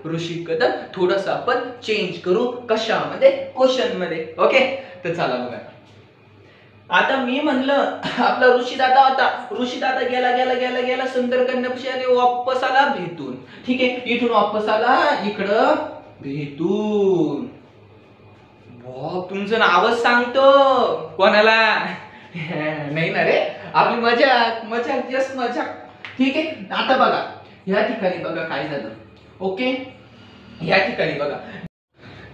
ऋषी कदम थोडंसं आपण चेंज करू कशामध्ये, क्वेश्चन मध्ये. ओके, तर चला बघा. आता मी म्हणलं आपला ऋषीदादा होता, ऋषीदादा गेला गेला गेला गेला सुंदर कन्यापाशी आणि वापस आला भेटून. ठीक आहे, इथून वापस आला इकडं भेटून. तुमचं नावच सांगतो कोणाला नाही ना रे, आपली मजाक मजाक जस्ट मजाक. ठीक आहे, आता बघा या ठिकाणी बघा काय झालं. ओके, या ठिकाणी बघा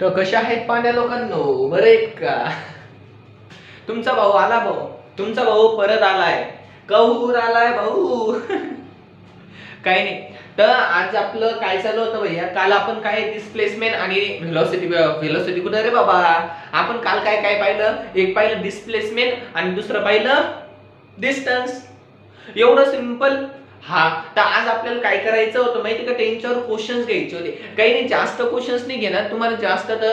तर कशा आहेत पाण्या लोकांनो, बरं आहेत का? तुमचा भाऊ आला, भाऊ तुमचा भाऊ परत आलाय. कहूर आलाय भाऊ काही नाही. तर आज आपलं काय चालू होतं भैया, काल आपण काय डिस्प्लेसमेंट आणि व्हेलॉसिटी कुठे रे बाबा, आपण काल काय काय पाहिलं, एक पाहिलं डिस्प्लेसमेंट आणि दुसरं पाहिलं डिस्टन्स. एवढं सिंपल. हा, तर आज आपल्याला काय करायचं होतं माहिती का, त्यांच्यावर क्वेश्चन्स घ्यायचे होते. काही नाही, जास्त क्वेश्चन्स नाही घेणार तुम्हाला, जास्त तर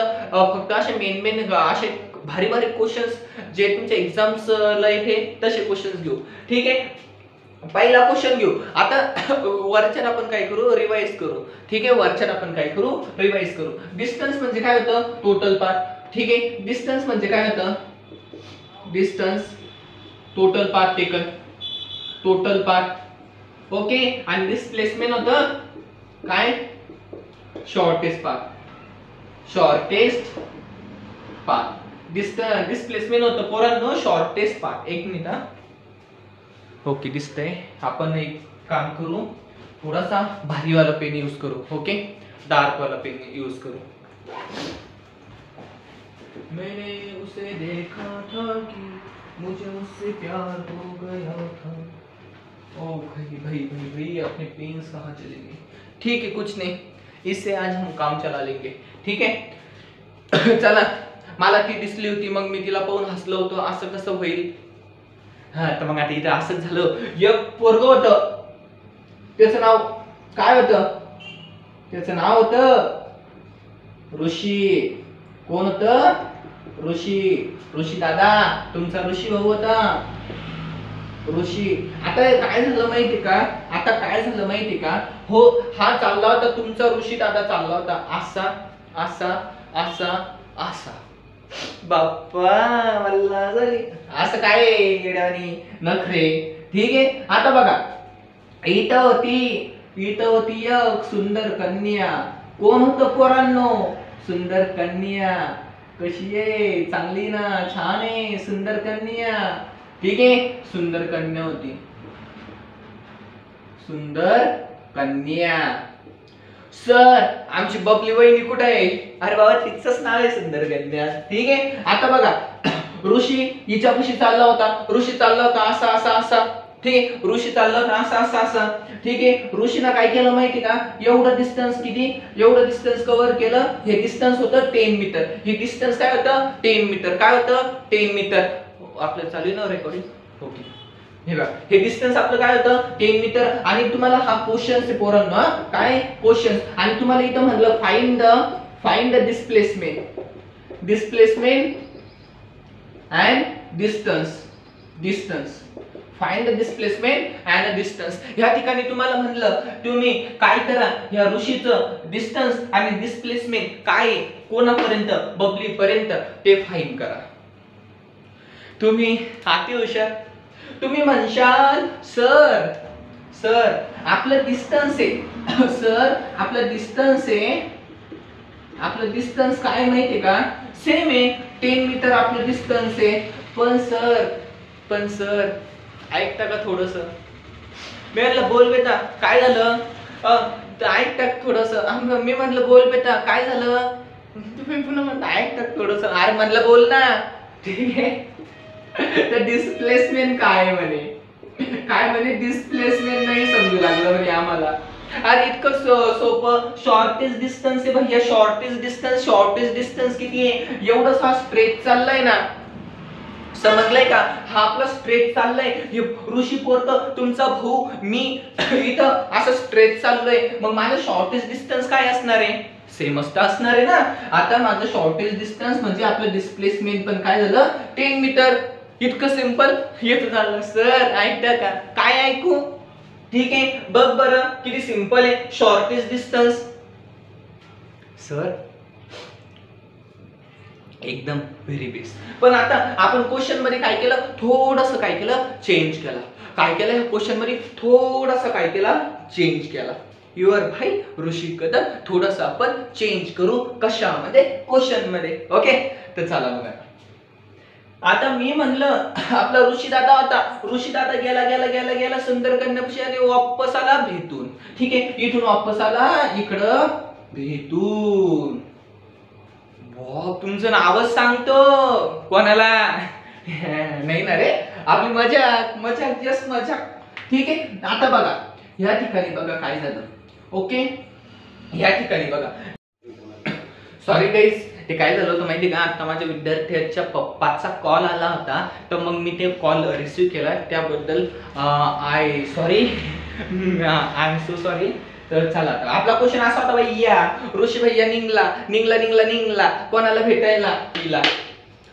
फक्त असे मेन असे भारी भारी क्वेश्चन्स जे तुमच्या एक्झाम्स ला येते तसे क्वेश्चन्स घेऊ. ठीक आहे, पहिला क्वेश्चन घेऊ. आता वरच्यात आपण काय करू, रिवाइज करू. ठीक आहे, वरच्यात आपण काय करू, रिवाइज करू. डिस्टन्स म्हणजे काय होतं, टोटल पाथ. ठीक आहे, डिस्टन्स म्हणजे काय होतं, distance total path taken, total path. Okay, आणि डिस्प्लेसमेंट होतं काय, shortest path, shortest path. Displacement होतं पोरांनो शॉर्टेस्ट पाथ. एक मिनिट हा. ओके, दिसतंय. आपण एक काम करू, थोडासा भारी वाला पेन यूज करू. ओके, डार्क वाला पेन यूज करू. मैंने उसे देखा था कि मुझे उससे प्यार हो गया था. ओ भाई भाई भाई भाई, अपने पेन्स कहाँ चले गए. ठीक है, कुछ नहीं, इससे आज हम काम चला लेंगे. ठीक आहे चला. मला ती दिसली होती, मग मी तिला पाहून हसलो होतो, असं कसं होईल. हा, तर मग आता इथं असंच झालं. एक पोरग होतं, त्याचं नाव काय होतं, त्याचं नाव होतं ऋषी. कोण होतं, ऋषी. ऋषी दादा, तुमचा ऋषी भाऊ होता ऋषी. आता काय झालं माहिती का, आता काय झालं माहिती का, हो हा चालला होता तुमचा ऋषी दादा, चालला होता असा असा असा असा. बाप्पा मला झाली असं काय येड्यावानी नखरे. ठीक आहे, आता बघा इथं होती एक सुंदर कन्या. कोण होतं पोरांनो, सुंदर कन्या. कशी आहे, चांगली ना, छान आहे सुंदर कन्या. ठीक आहे, सुंदर कन्या होती, सुंदर कन्या. सर आमची बबली वहिनी कुठे आहे, अरे बाबा तिचंच नाव आहे सुंदर कन्या. ठीक आहे, आता बघा ऋषी हिच्यापाशी चालला होता, ऋषी चालला होता असा असा असा. ठीक आहे, ऋषी चालला होता असा असा असा. ठीक आहे, ऋषीनं काय केलं माहिती का, एवढं डिस्टन्स किती, एवढं डिस्टन्स कव्हर केलं. हे डिस्टन्स होतं 10 मीटर. हे डिस्टन्स काय होतं, 10 मीटर. काय होतं, 10 मीटर. आपलं चालू ना रेकॉर्डिंग. ओके, हे बघा हे डिस्टन्स आपलं काय होतं 10 मीटर. आणि तुम्हाला हा क्वेश्चन आहे पोरांनो, काय क्वेश्चन, आणि तुम्हाला इथं म्हटलं find the displacement and distance. Find the displacement and distance. या ठिकाणी तुम्हाला म्हणलं तुम्ही काय करा, या ऋषीचं डिस्टन्स आणि डिस्प्लेसमेंट काय कोणापर्यंत, बबली पर्यंत, ते फाइंड करा. तुम्ही अति हुशार. तुम्ही म्हणशाल सर आपलं डिस्टन्स आहे सर, आपलं डिस्टन्स काय माहितीये का, सेम आहे 10 मीटर आपलं डिस्टन्स आहे. पण सर ऐकता का थोडस. मी म्हटलं बोल बेटा काय झालं, ऐकता थोडस. मी म्हटलं बोल बेटा काय झालं, तुम्ही पुन्हा म्हणता ऐकता थोडस. अरे म्हटलं बोल ना. ठीक आहे, तर डिस्प्लेसमेंट काय म्हणे डिस्प्लेसमेंट नाही समजू लागलं म्हणे आम्हाला. अरे इतकं सोपं, शॉर्टेज डिस्टन्स आहे भैया. शॉर्टेज डिस्टन्स किती आहे, एवढंसा स्ट्रेट चाललाय ना, समजलंय का, हा आपला स्ट्रेट चाललाय. हे ऋषी पोरक तुमचा भाऊ मी इथं असं स्ट्रेट चाललोय. मग माझं शॉर्टेज डिस्टन्स काय असणार आहे, सेमच असणार आहे ना. आता माझं शॉर्टेज डिस्टन्स म्हणजे आपलं डिस्प्लेसमेंट पण काय झालं 10 मीटर. इतकं सिंपल येत झालं. सर ऐकता का, काय ऐकू. ठीक आहे, बघ बरं किती सिंपल आहे. शॉर्टेज डिस्टन्स सर एकदम व्हेरी बेस्ट. पण आता आपण क्वेश्चन मध्ये काय केलं, थोडस काय केलं, चेंज केला. काय केलं या क्वेश्चन मध्ये, थोडस काय केला, चेंज केला. युअर भाई ऋषी कदम, थोडस आपण चेंज करू कशामध्ये, क्वेश्चन मध्ये. ओके, तर चला बघा. आता मी म्हणलं आपला ऋषी दादा होता, ऋषी दादा गेला गेला गेला गेला सुंदर कन्यापाशी आणि वापस आला भेटून. ठीक आहे, इथून वापस आला इकडं भेटून. तुमचं नावच सांगतो कोणाला नाही ना रे, आपली मजाक मजाक जस्ट मजाक. ठीक आहे, आता बघा या ठिकाणी बघा काय झालं. ओके, या ठिकाणी बघा, सॉरी गाईज, ते काय झालं होतं माहिती का, आता माझ्या विद्यार्थ्याच्या पप्पाचा कॉल आला होता, तर मग मी ते कॉल रिसीव्ह केला, त्याबद्दल I sorry, I am so sorry. तर चला, आपला क्वेश्चन असा होता भैया, ऋषी भैया निघला निघला निघला निघला कोणाला भेटायला, तिला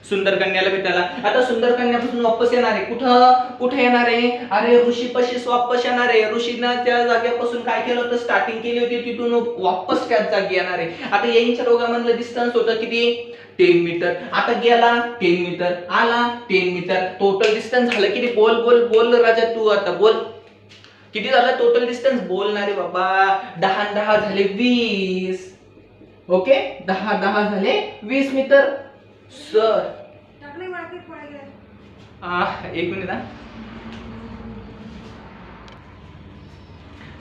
सुंदर कन्याला भेटायला. आता सुंदर कन्यापासून वापस येणार आहे, कुठं कुठे येणार आहे, अरे ऋषी पशीच वापस येणार आहे. ऋषीनं त्या जागेपासून काय केलं होतं, स्टार्टिंग केली होती, तिथून वापस त्याच जागी येणार आहे. आता यांच्या दोघांमधलं डिस्टन्स होतं किती, 10 मीटर. आता गेला 10 मीटर, आला 10 मीटर, टोटल डिस्टन्स झालं किती, बोल बोल बोल राजा तू आता बोल, किती झालं टोटल डिस्टन्स, बोलणारे बाबा. 10 10 झाले 20. ओके, 10 10 झाले 20 मीटर. सर एक मिनिट ना,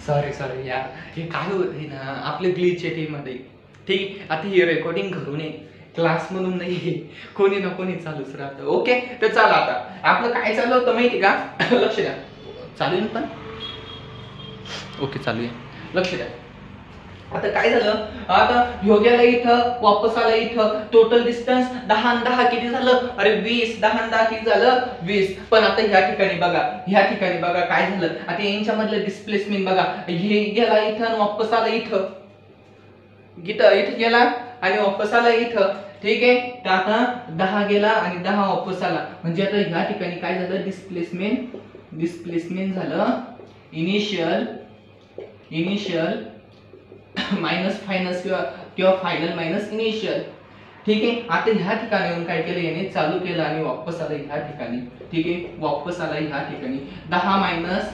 सॉरी सॉरी यार, हे काय होते ना आपले ग्लिच आहे टीम मध्ये. ठीक, आता ही रेकॉर्डिंग घरून आहे, क्लास म्हणून नाही, कोणी ना कोणी चालूच राहतं. ओके, तर चला आता आपलं काय चालू होतं माहिती का, लक्ष द्या, चालू आहे पण, ओके चालू आहे, लक्ष द्या. आता काय झालं, आता योग्याला इथं वापस आला इथं, टोटल डिस्टन्स 10 10 किती झालं, अरे 20, 10 10 किती झालं 20. पण आता ह्या ठिकाणी बघा, ह्या ठिकाणी बघा काय झालं, आता यांच्या मधलं डिस्प्लेसमेंट बघा, हे गेला इथं आणि वापस आला इथं, इथं गेला आणि वापस आला इथं. ठीक आहे, तर आता 10 गेला आणि 10 वापस आला, म्हणजे आता ह्या ठिकाणी काय झालं, डिस्प्लेसमेंट झालं इनिशियल मायनस फायनल किंवा फायनल मायनस इनिशियल. ठीक आहे, आता ह्या ठिकाणी येऊन काय केलं याने, चालू केलं आणि वापस आलं ह्या ठिकाणी. ठीक आहे, वापस आला ह्या ठिकाणी, 10 मायनस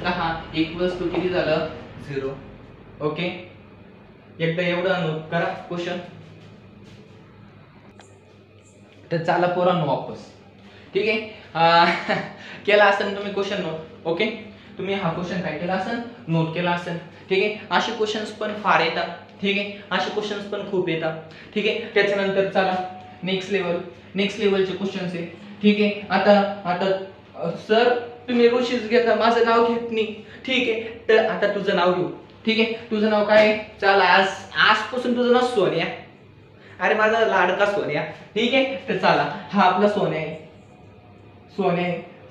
10 इक्वल्स टू किती झालं, 0. ओके, एकदा एवढं नोट करा क्वेश्चन. तर चला पोरांनो वापस. ठीक आहे, केला असेल तुम्ही क्वेश्चन नोट. ओके, तुम्ही हा क्वेश्चन काय केला असेल, नोट केला असेल. ठीक आहे, असे क्वेश्चन्स पण फार येतात. ठीक आहे, असे क्वेश्चन्स पण खूप येतात. ठीक आहे, त्याच्यानंतर चला नेक्स्ट लेवलचे क्वेश्चन्स आहे. ठीक आहे, आता सर तुम्ही ऋषीच घेता, माझं नाव घेत नाही. ठीक आहे, तर आता तुझं नाव घेऊ. ठीक आहे, तुझं नाव काय, चला आजपासून तुझं नाव सोन्या. अरे माझा लाडका सोन्या. ठीक आहे, तर चला हा आपला सोन्या आहे.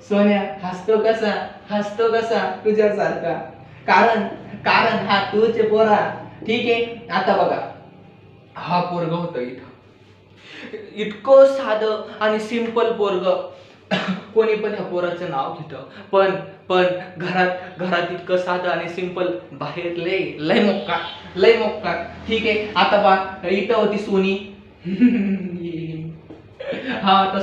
सोन्या हसतो कसा तुझ्यासारखा, कारण हा तूच पोरा. ठीक आहे, आता बघा हा पोरग होतं इथं, इतकं साधं आणि सिंपल पोरग, कोणी पण ह्या पोराचं नाव घेतं, पण घरात इतकं साधं आणि सिंपल, बाहेर लय मोक्का. ठीक आहे, आता बा इथं होती सोनी. हा होता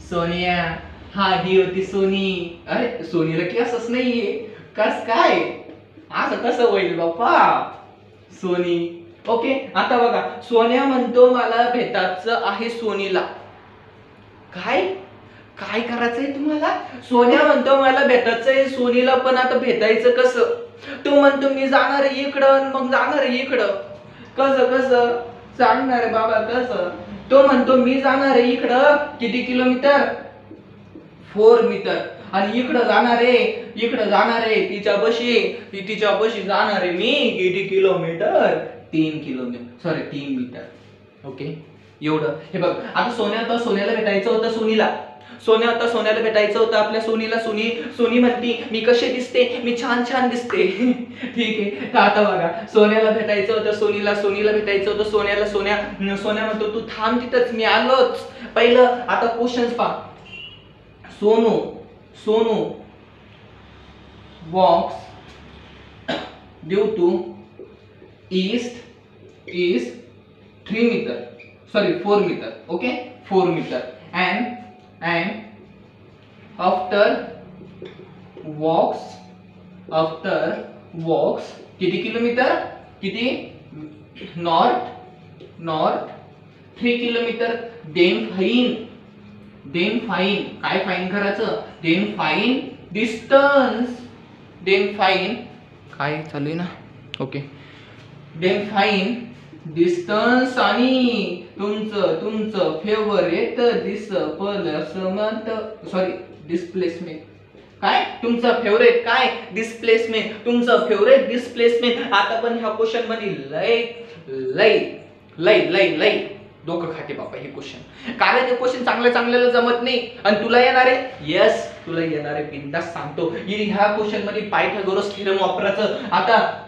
सोनिया, हा ही होती सोनी. अरे सोनीला की असंच नाहीये, काय असं कसं होईल बाप्पा, सोनी. ओके, आता बघा सोन्या म्हणतो मला भेटायचं आहे सोनीला. काय करायचंय तुम्हाला, सोन्या म्हणतो मला भेटायचंय सोनीला, पण आता भेटायचं कसं, तो म्हणतो मी जाणार आहे इकडं, मग जाणार आहे इकडं, कसं सांगणार आहे बाबा कसं. तो म्हणतो मी जाणार आहे इकडं किती किलोमीटर, 4 मीटर, आणि इकडं जाणार आहे तिच्या बशी जाणार आहे मी किती किलोमीटर, 3 मीटर. ओके, एवढं. हे बघ, आता सोन्याला भेटायचं होतं सोनीला भेटायचं होतं आपल्या सोनीला. सोनी म्हणती मी कशी दिसते, मी छान दिसते. ठीक आहे, तर आता बघा सोन्याला भेटायचं होतं सोनीला भेटायचं होतं सोन्याला. सोन्या म्हणतो तू थांब तिथंच, मी आलोच. पहिलं आता क्वेश्चन्स पहा. Sonu walks due to east is 3 meter, sorry 4 meter, okay, 4 meter, and after walks किती किलोमीटर, किती नॉर्थ 3 किलोमीटर, देन फाईन काय फाईन करायचं, देन फाईन काय चालू आहे ना, ओके, देन फाईन डिस्टन्स आणि तुमचं फेवरेट डिस्प्लेसमेंट, काय तुमचं फेवरेट काय डिस्प्लेसमेंट, तुमचं फेवरेट डिस्प्लेसमेंट. आता पण ह्या क्वेश्चन मध्ये लय डोकं खाते बाबा हे क्वेश्चन, कारण हे क्वेश्चन चांगल्याला जमत नाही. आणि तुला येणार आहे, यस तुला येणार आहे, बिनधास्त सांगतो. ह्या क्वेश्चन मध्ये पायथागोरस थेरम वापरायचं. आता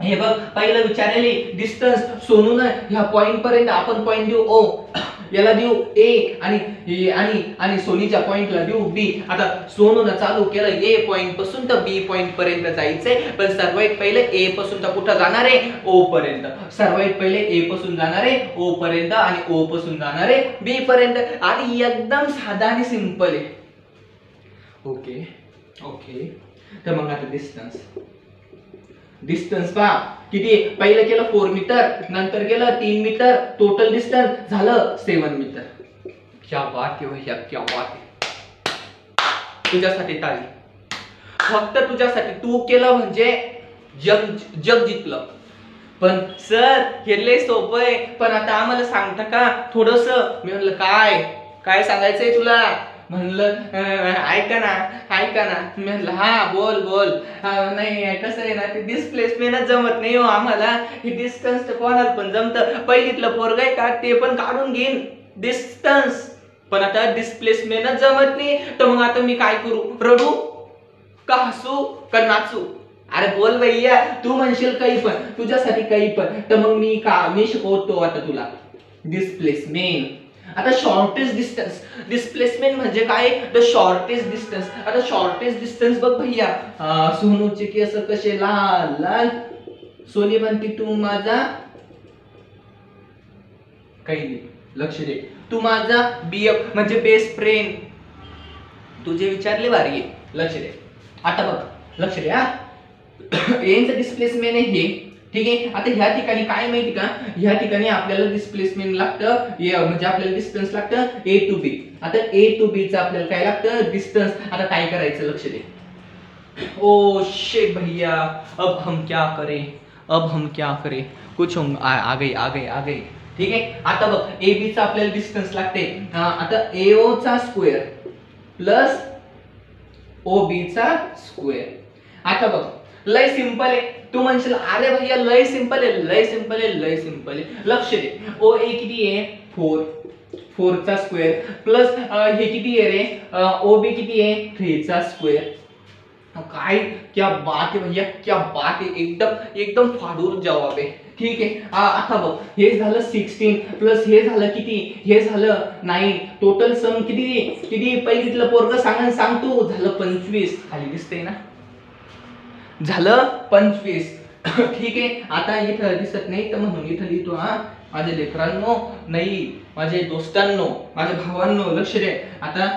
हे बघ, पहिलं विचारलेली डिस्टन्स सोनून ह्या पॉइंट पर्यंत आपण पॉइंट देऊ ओ, याला देऊ ए, आणि सोनीच्या पॉइंटला देऊ बी. आता सोनूनं चालू केलं ए पॉइंट पासून तर बी पॉइंट पर्यंत जायचंय, पण सर्वात पहिले ए पासून तर कुठं जाणार आहे, ओ पर्यंत. सर्वात पहिले ए पासून जाणार आहे ओ पर्यंत, आणि ओ पासून जाणार आहे बी पर्यंत. आणि एकदम साधा आणि सिंपल आहे. ओके तर मग आता डिस्टन्स पहा किती, पहिलं केलं 4 मीटर, नंतर केलं 3 मीटर, टोटल डिस्टन्स झालं 7 मीटर. क्या बात आहे भैया, क्या बात आहे. तुझ्यासाठी टाळी, फक्त तुझ्यासाठी. तू केलं म्हणजे जग जिंकलं. पण सर हे लय सोपं आहे, पण आता आम्हाला सांगता का थोडस. मी म्हणलं काय सांगायचंय तुला, म्हणलं ऐका ना. मी म्हणलं हा बोल. नाही कसं आहे ना, ते डिस्प्लेसमेंटच जमत नाही हो आम्हाला. हे डिस्टन्स तर कोणाला पण जमतं. पहिलीतलं पोरग आहे का ते पण काढून घेईन डिस्टन्स, पण आता डिस्प्लेसमेंटच जमत नाही. तर मग आता मी काय करू, रडू का हसू का नाचू? अरे बोल भैया, तू म्हणशील काही पण, तुझ्यासाठी काही पण. तर मग मी शिकवतो आता तुला डिस्प्लेसमेंट. आता शॉर्टेस्ट डिस्टन्स, डिस्प्लेसमेंट म्हणजे काय, द शॉर्टेस्ट डिस्टन्स. आता शॉर्टेस्ट डिस्टन्स बघ भैया, सोनूचे केस कसे लाल, सोनी म्हणते तू माझा काही नाही, लक्ष दे, तू माझा बीएफ म्हणजे बेस्ट फ्रेंड. तुझे विचारले भारी आहे, लक्ष दे. आता बघ लक्ष दे हा, यांचं डिस्प्लेसमेंट आहे हे, ठीक आहे. आता ह्या ठिकाणी काय माहिती का, ह्या ठिकाणी आपल्याला डिस्प्लेसमेंट लागतं, म्हणजे आपल्याला डिस्टन्स लागतं ए टू बी. आता ए टू बी चं आपल्याला काय लागतं, डिस्टन्स. आता काय करायचं लक्ष दे. ओ शिट भैया, अब हम क्या करें, कुछ आ गई. ठीक आहे. आता बघ ए बी चा आपल्याला डिस्टन्स लागते. आता एओ चा स्क्वेअर प्लस ओ बी चा स्क्वेअर. आता बघ लय सिंपल आहे. तू म्हणशील अरे भैया लय सिंपल आहे. लक्ष दे, ओ ए किती आहे 4 चा स्क्वेअर प्लस हे किती आहे रे, ओ बी किती आहे 3 चा स्क्वेअर. काय क्या बात आहे भैया, क्या बात आहे, एकदम फाडून जवाब आहे. ठीक आहे. आता बघ हे झालं 16 प्लस हे झालं किती, हे झालं 9. टोटल सम किती पहिलीतलं पोरग सांग तू. झालं 25. खाली दिसतंय ना, झालं 25. ठीक आहे. आता इथं दिसत नाही तर म्हणून इथं लिहितो. माझ्या लेकरांनो, नाही माझे दोस्तांनो, माझ्या भावांनो, लक्ष दे. आता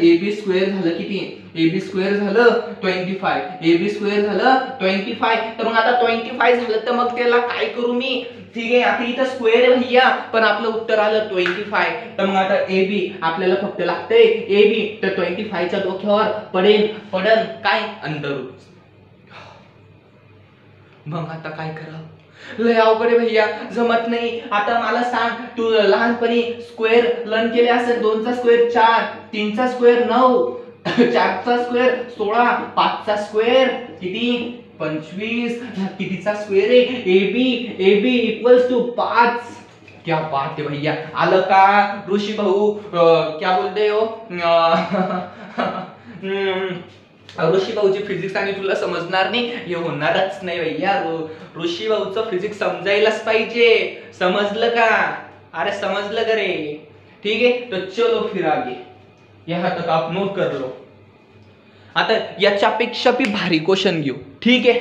ए बी स्क्वेअर झालं किती, ए बी स्क्वेअर झालं 25, ए बी स्क्वेअर झालं 25. तर मग आता 25 झालं तर मग त्याला काय करू मी, ठीक आहे. आता इथं स्क्वेअर आहे भैया, पण आपलं उत्तर आलं 25. तर मग आता ए बी आपल्याला फक्त लागतंय ए बी, तर 25 च्या डोक्यावर पडन काय, अंडररूट. मग आता काय करावं, लय अवघड आहे भैया, जमत नाही. आता मला सांग, तू लहानपणी स्क्वेअर लर्न केले असेल. 2 चा स्क्वेअर 4, 3 चा स्क्वेअर 9, 4 चा स्क्वेअर 16, 5 चा स्क्वेअर किती 25. कितीचा स्क्वेअर आहे, ए बी इक्वल्स टू 5. क्या बात है भैया, आलं का ऋषी भाऊ, क्या बोलते हो ऋषी भाऊची फिजिक्स आणि तुला समजणार नाही, हे होणारच नाही भैया. ऋषी भाऊचं फिजिक्स समजायलाच पाहिजे, समजलं का, अरे समजलं का रे. ठीक है, तो चलो फिर आगे, यहां तक आप नोट कर लो. आता याच्यापेक्षा भी भारी क्वेश्चन घेऊ. ठीक आहे.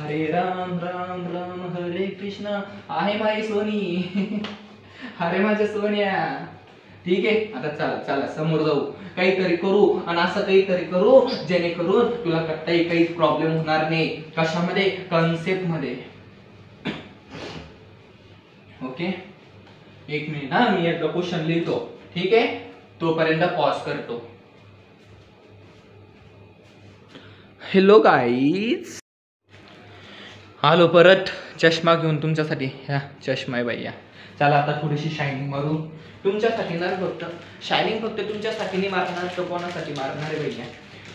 हरे राम राम राम हरे कृष्ण आहे माई सोनी अरे माझ्या सोन्या. ठीक आहे, आता चला चला समोर जाऊ, काहीतरी करू आणि असं काहीतरी करू जेणेकरून तुला काही प्रॉब्लेम होणार नाही. कशामध्ये? कन्सेप्ट मध्ये. ओके, एक मिनिट हा, मी एक क्वेश्चन लिहितो. ठीक आहे, तोपर्यंत पॉज करतो. हॅलो गाईज, आलो परत चष्मा घेऊन तुमच्यासाठी. ह्या चष्मा आहे भैया. चला आता थोडीशी शायनिंग मारू तुमच्यासाठी ना, फक्त शायनिंग फक्त तुमच्यासाठी नाही मारणार तर कोणासाठी मारणार आहे भैया.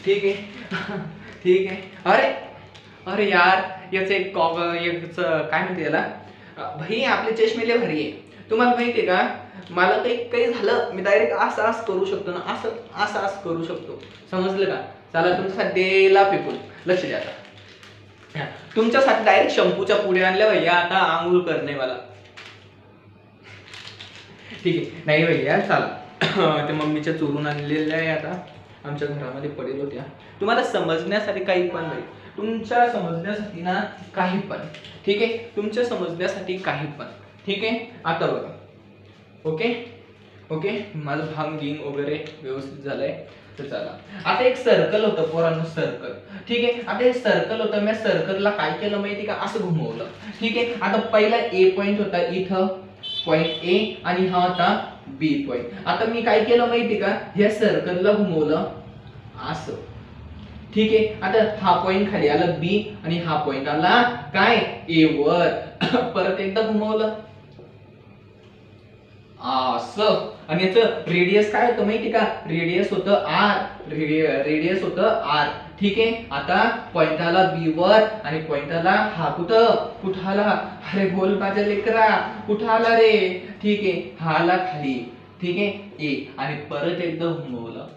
ठीक आहे ठीक आहे. अरे अरे यार, याचं एक काय म्हणते याला भाई, आपले चष्मे लय भारी आहे. तुम्हाला माहिती आहे का, मला काही झालं मी डायरेक्ट असं करू शकतो ना, असं करू शकतो. समजलं का? चला तुमच्यासाठी देला फेकून. लक्ष द्या आता. तुमच्यासाठी डायरेक्ट शॅम्पूच्या पुढे आणल्या भैया, आता आंघोळ करणे मला. ठीक आहे, नाही भैया चला ते मम्मीच्या चोरून आणलेल्या आहे, आता आमच्या घरामध्ये पडेल होत्या. तुम्हाला समजण्यासाठी काही पण नाही, तुमच्या समजण्यासाठी ना काही पण. ठीक आहे, तुमच्या समजण्यासाठी काही पण. ठीक आहे, आता बघा. ओके ओके, माझं भांग गिंग वगैरे व्यवस्थित झालंय. तर चला, आता एक सर्कल होतं पोरांनो, सर्कल. ठीक आहे, आता हे सर्कल होतं, मी सर्कलला काय केलं माहिती का, असं घुमवलं. ठीक आहे, आता पहिला ए पॉइंट होता इथं, पॉइंट ए, आणि हा होता बी पॉइंट. आता मी काय केलं माहिती का, ह्या सर्कलला घुमवलं असं. ठीक आहे, आता हा पॉइंट खाली आला बी, आणि हा पॉइंट आला काय ए वर. परत एकदा घुमवलं असं, आणि याचं रेडियस काय होतं माहिती का, रेडियस होतं आर. रेडियस होतं आर. ठीक आहे, आता पॉइंट आला बी वर, आणि पॉइंट आला हा कुठं आला, अरे बोल माझ्या लेकरा, कुठं आला रे. ठीक आहे, हा आला खाली. ठीक आहे, ए, आणि परत एकदा घुमवलं,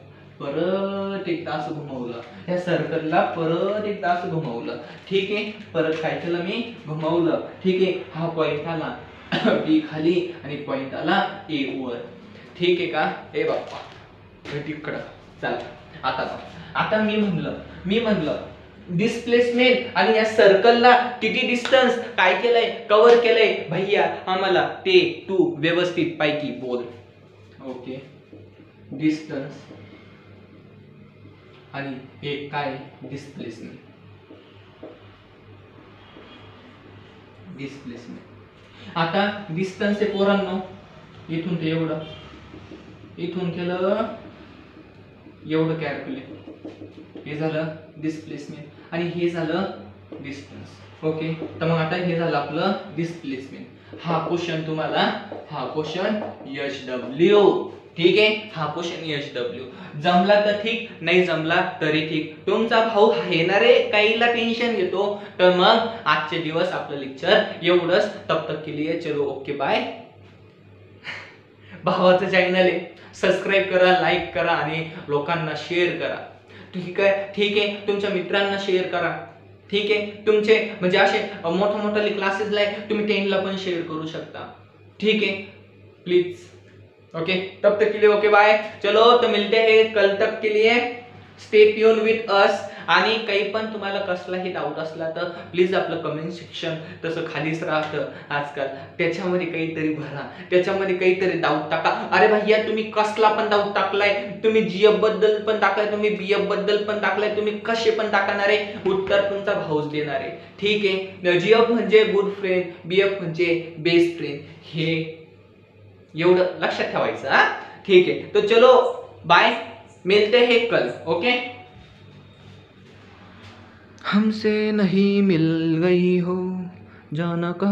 परत एकदा असं घुमवलं, या सर्कलला परत एकदा असं घुमवलं. ठीक आहे, परत काय केलं मी, घुमवलं. ठीक आहे, हा पॉइंट आला बी खाली, आणि पॉइंट आला ए वर. ठीक आहे का, ए बाप्पा तिकडं. चला आता मी म्हणलं डिस्प्लेसमेंट आणि या सर्कलला किती डिस्टन्स काय केलंय, कव्हर केलंय भैया, आम्हाला ते तू व्यवस्थित पैकी बोल. ओके, डिस्टन्स आणि हे काय, डिस्प्लेसमेंट. आता डिस्टन्स आहे पोरांनो, इथून ते एवढं, इथून केलं एवढं कॅल्क्युलेट, हे झालं डिस्प्लेसमेंट, आणि हे झालं डिस्टन्स. ओके, तर मग आता हे झालं आपलं डिस्प्लेसमेंट. हा क्वेश्चन तुम्हाला, हा क्वेश्चन HW. ठीक आहे, हा क्वेश्चन HW. जमला तर ठीक, नाही जमला तरी ठीक. तुमचा भाऊ आहे ना रे, काहीला टेन्शन घेतो. तर मग आजचे दिवस आपलं लेक्चर एवढंच. तब तक के लिए चलो ओके बाय. भावाचं चॅनल आहे, सबस्क्राईब करा, लाईक करा, आणि लोकांना शेअर करा. ठीक आहे, तुमच्या मित्रांना शेअर करा. ठीक आहे, तुमचे म्हणजे असे मोठे क्लासेसला आहे, तुम्ही 10 ला पण शेअर करू शकता. ठीक आहे, प्लीज. ओके, तब तक के लिए ओके बाय. चलो तो मिलते हैं कल तक के लिए. Stay tune with us. आणि काही पण तुम्हाला कसलाही डाऊट असला तर प्लीज आपलं कमेंट सेक्शन तसं खालीच राहतं आजकाल, त्याच्यामध्ये काहीतरी भरा, त्याच्यामध्ये काहीतरी डाऊट टाका. अरे भैया, तुम्ही कसला पण डाऊट टाकलाय, तुम्ही जीएफ बद्दल पण टाकलाय, तुम्ही बीएफ बद्दल पण टाकलाय, तुम्ही कसे पण टाकणार आहे, उत्तर तुमचा भाऊच देणार आहे. ठीक आहे, जीएफ म्हणजे गुड फ्रेंड, बीएफ म्हणजे बेस्ट फ्रेंड, हे एवढं लक्षात ठेवायचं. हा, ठीक आहे, तो चलो बाय, मिलते हैं कल. ओके, हमसे नहीं मिल गई हो जाना कहा.